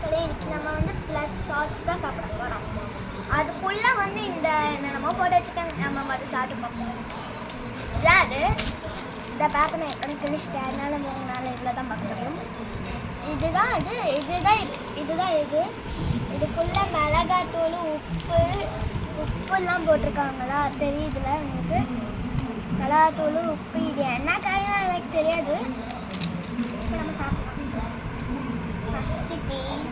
மக்களே, இன்னைக்கு நம்ம வந்து ப்ளஸ் சால்ட்ஸ் தான் சாப்பிட போகிறோம். அதுக்குள்ளே வந்து இந்த என்னென்னமோ போட்டு வச்சுட்டாங்க. நம்ம அதை சாப்பிட்டு பார்ப்போம். இதான் அது. இதை பார்க்கணும் எனக்கு லிஸ்ட்டு. அதனால 3 நாள் இவ்வளோ தான் பார்க்க முடியும். இதுதான் அது. இதுதான் இது. இதுக்குள்ளே மிளகாத்தூள், உப்புலாம் போட்டிருக்காங்களா தெரியுதுல எனக்கு. மிளகாத்தூள், உப்பு, இது என்ன காயெல்லாம் எனக்கு தெரியாது. இப்போ நம்ம சாப்பிடலாம். ஃபஸ்ட்டு பீஸ்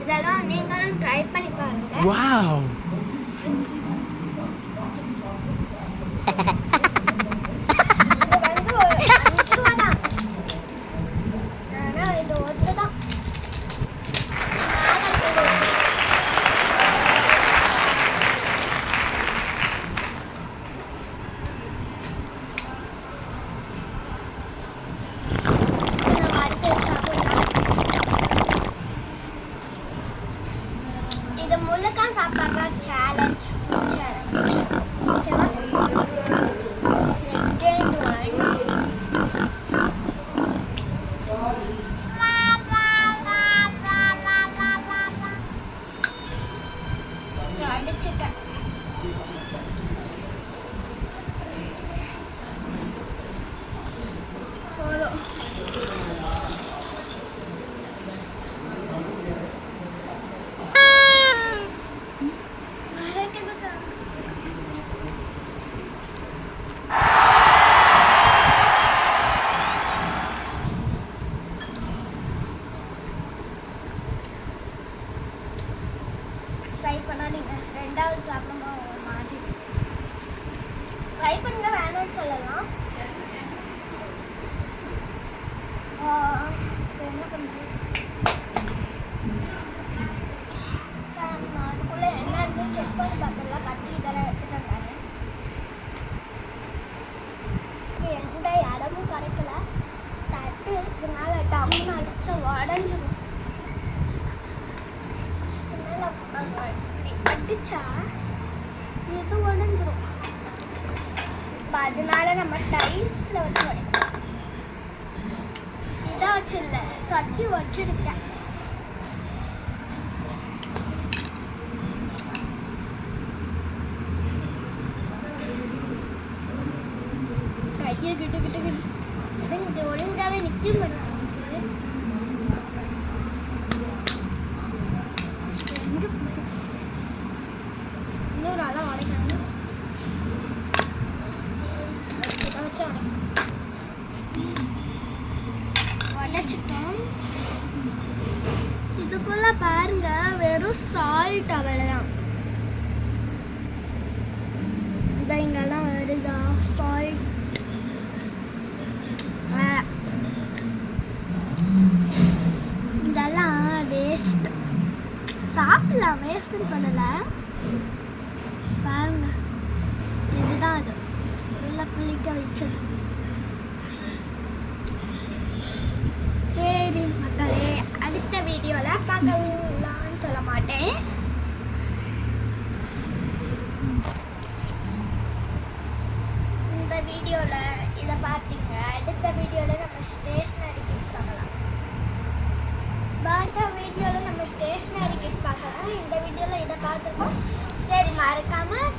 இதெல்லாம் நீங்களும் ட்ரை பண்ணி பாருங்க. வாவ். இது முழுக்கா சாப்பிட்ற சேலஞ்ச். ஓகேவா? செகண்ட் ஒன் அடிச்சுட்டேன். போதும். ட்ரை பண்ணாதீங்க. ரெண்டாவது சாப்பிடும்போது ஒரு மாதிரி ட்ரை பண்ணுங்க. வேணாம்னு சொல்லலாம். என்ன பண்ணுறது? அதுக்குள்ளே என்ன இருக்குன்னு செக் பண்ணி பார்த்துடலாம். கத்தி இதெல்லாம் எடுத்துட்டேன். எந்த இடமும் கிடைக்கல. தட்டு இதனால டம்முன்னு அடிச்சா உடஞ்சிடும். அடிச்சா இது உடஞ்சிடும். இப்போ அதனால நம்ம டைல்ஸில் வச்சு உடைக்கணும். இதை வச்சு இல்லை, கட்டி வச்சிருக்கேன். கையை கிட்ட இது ஒழுங்காவே நிற்க மாட்டேங்குது. இன்னொரு ஆளாக உடைக்கணும். உடைச்சிட்டோம். இதுக்குள்ள பாருங்க, வெறும் சால்ட் அவ்வளோதான். இதை இங்கெல்லாம் வருதா சால்ட். இதெல்லாம் வேஸ்ட். சாப்பிடலாம், வேஸ்ட்டுன்னு சொல்லலை. பாருங்க, இதுதான் அது உள்ள புளிக்க வச்சது. சரி மக்களே, அடுத்த வீடியோவில் பார்க்கலாம்னு சொல்ல மாட்டேன். இந்த வீடியோவில் இதை பார்த்தீங்க. அடுத்த வீடியோவில் நம்ம ஸ்டேஷ்னரி கிட் பார்க்கலாம். இந்த வீடியோவில் இதை பார்த்துருக்கோம். சரி, மறக்காமல்